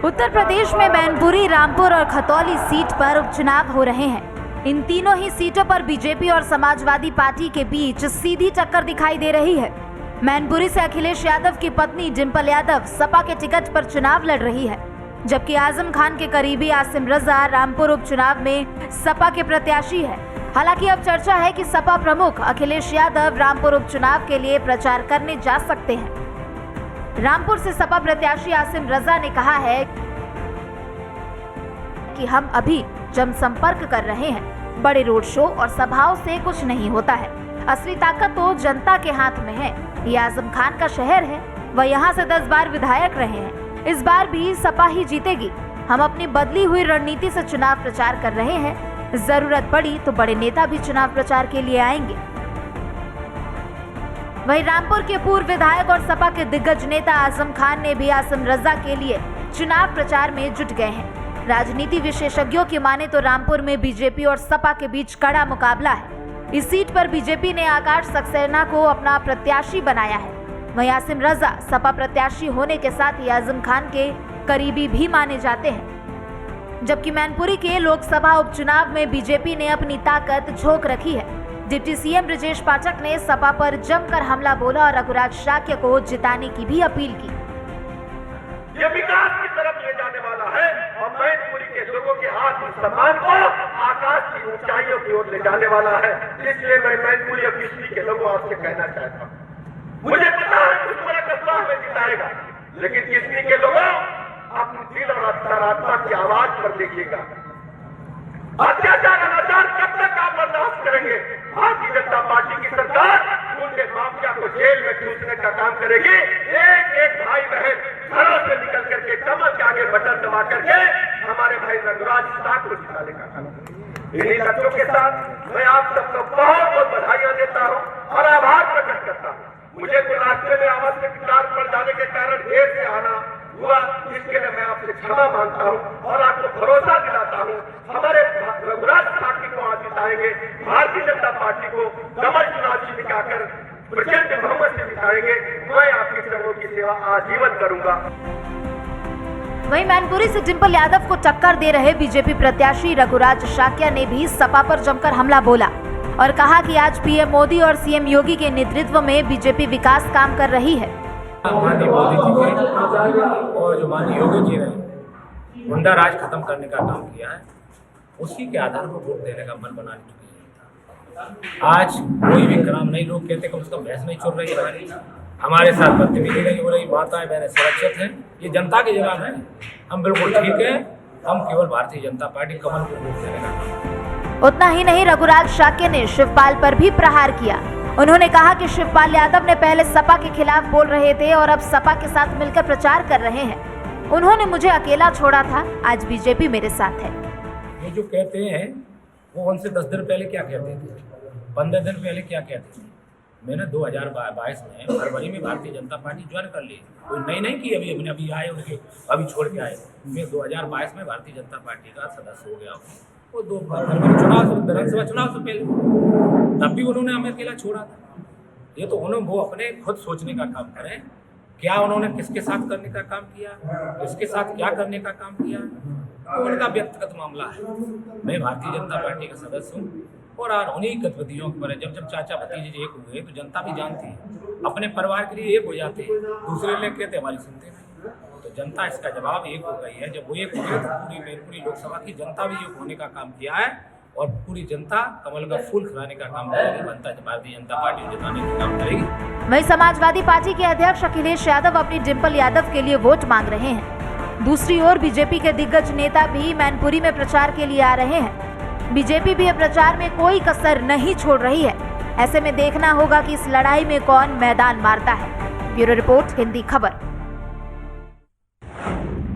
उत्तर प्रदेश में मैनपुरी, रामपुर और खतौली सीट पर उपचुनाव हो रहे हैं। इन तीनों ही सीटों पर बीजेपी और समाजवादी पार्टी के बीच सीधी टक्कर दिखाई दे रही है। मैनपुरी से अखिलेश यादव की पत्नी डिंपल यादव सपा के टिकट पर चुनाव लड़ रही है, जबकि आजम खान के करीबी आसिम रजा रामपुर उपचुनाव में सपा के प्रत्याशी है। हालांकि अब चर्चा है कि सपा प्रमुख अखिलेश यादव रामपुर उपचुनाव के लिए प्रचार करने जा सकते हैं। रामपुर से सपा प्रत्याशी आसिम रजा ने कहा है कि हम अभी जनसंपर्क कर रहे हैं, बड़े रोड शो और सभाओं से कुछ नहीं होता है। असली ताकत तो जनता के हाथ में है। ये आजम खान का शहर है, वह यहाँ से 10 बार विधायक रहे हैं। इस बार भी सपा ही जीतेगी। हम अपनी बदली हुई रणनीति से चुनाव प्रचार कर रहे हैं। जरूरत पड़ी तो बड़े नेता भी चुनाव प्रचार के लिए आएंगे। वहीं रामपुर के पूर्व विधायक और सपा के दिग्गज नेता आजम खान ने भी आसिम रजा के लिए चुनाव प्रचार में जुट गए हैं। राजनीति विशेषज्ञों की माने तो रामपुर में बीजेपी और सपा के बीच कड़ा मुकाबला है। इस सीट पर बीजेपी ने आकाश सक्सेना को अपना प्रत्याशी बनाया है। वहीं आसिम रजा सपा प्रत्याशी होने के साथ ही आजम खान के करीबी भी माने जाते हैं। जबकि मैनपुरी के लोकसभा उपचुनाव में बीजेपी ने अपनी ताकत झोंक रखी है। डिप्टी सीएम ब्रजेश पाठक ने सपा पर जमकर हमला बोला और रघुराज शाक्य को जिताने की भी अपील की। ये विकास की तरफ ले जाने वाला है और मैनपुरी के लोगों के आत्म सम्मान को आकाश की ऊंचाइयों की ओर ले जाने वाला है। इसलिए मैं मैनपुरी और किस्मी के लोगों आपसे कहना चाहता हूँ, मुझे पता है कुछ बड़ा कस्बा में जिताएगा, लेकिन किस्मी के लोगों अपनी दिल और अंतरात्मा की आवाज पर देखिएगा। अत्याचार अनाचार कब तक आप बर्दाश्त करेंगे? भारतीय जनता पार्टी की सरकार गुंडे माफिया को जेल में ठूसने का काम करेगी। एक एक भाई बहन घरों से निकल करके कमर के आगे बटन दबा करके हमारे भाई रघुराज शाक्य को जिताने का काम करेगी। इन्हीं लक्ष्यों के साथ मैं आप सबको बहुत बहुत बधाइयां देता हूँ और आभार प्रकट करता हूँ। मुझे तो रास्ते में आवश्यक कार पड़ जाने के कारण देर से आना हुआ, इसके लिए मैं आपसे क्षमा मांगता हूँ और आपको भरोसा दिलाता हूँ हमारे रघुराज शाक्य को आज जिताएंगे। भारतीय जनता पार्टी को कमल चुनाव जिताकर प्रचंड बहुमत से जिताएंगे। मैं आपकी सर्वों की सेवा आजीवन करूंगा। वहीं मैनपुरी से डिंपल यादव को टक्कर दे रहे बीजेपी प्रत्याशी रघुराज शाक्य ने भी सपा पर जमकर हमला बोला और कहा कि आज पीएम मोदी और सीएम योगी के नेतृत्व में बीजेपी विकास काम कर रही है। माननीय मोदी जी ने और जो माननीय योगी जी ने गुंडा राज खत्म करने का काम किया है, उसी के आधार पर वोट देने का मन बना चुके हैं। आज कोई भी काम नहीं, लोग कहते कम से कम भैंस नहीं छोड़ रही है, हमारे साथ बदतमीजी नहीं हो रही, माताएं बहनें सुरक्षित हैं। ये जनता के जवाब है। हम बिल्कुल ठीक है। हम केवल भारतीय जनता पार्टी कमल को वोट देने का काम। उतना ही नहीं, रघुराज शाक्य ने शिवपाल पर भी प्रहार किया। उन्होंने कहा कि शिवपाल यादव ने पहले सपा के खिलाफ बोल रहे थे और अब सपा के साथ मिलकर प्रचार कर रहे हैं। उन्होंने मुझे अकेला छोड़ा था, आज बीजेपी मेरे साथ है। ये जो कहते हैं वो उनसे 10 दिन पहले क्या कहते थे, 15 दिन पहले क्या कहते थे। मैंने 2022 में फरवरी में भारतीय जनता पार्टी ज्वाइन कर ली। कोई नहीं कि अभी आए उनके अभी छोड़ के आए। मैं 2022 में भारतीय जनता पार्टी का सदस्य हो गया हूँ। वो 2 फरवरी चुनाव से, विधानसभा चुनाव से पहले, तब भी उन्होंने हमें अकेला छोड़ा था। ये तो उन्होंने वो अपने खुद सोचने का काम करें, क्या उन्होंने किसके साथ करने का काम किया, किसके साथ क्या करने का काम किया, तो उनका व्यक्तिगत मामला है। मैं भारतीय जनता पार्टी का सदस्य हूँ और उन्हीं गतिविधियों पर जब चाचा भतीजे एक हुए तो जनता भी जानती है, अपने परिवार के लिए एक हो जाते हैं, दूसरे लिए कहते हमारी सुनते नहीं। तो जनता इसका जवाब एक हो गई है। जब वो एक हो गई तो पूरी लोकसभा की जनता भी एक होने का काम किया है और पूरी जनता कमल का फूल खिलाने का काम करेगी। बनता है भारतीय जनता पार्टी जिताने का काम करेगी। वहीं समाजवादी पार्टी के अध्यक्ष अखिलेश यादव अपनी डिंपल यादव के लिए वोट मांग रहे हैं। दूसरी ओर बीजेपी के दिग्गज नेता भी मैनपुरी में प्रचार के लिए आ रहे हैं। बीजेपी भी प्रचार में कोई कसर नहीं छोड़ रही है। ऐसे में देखना होगा कि इस लड़ाई में कौन मैदान मारता है। ब्यूरो रिपोर्ट, हिंदी खबर।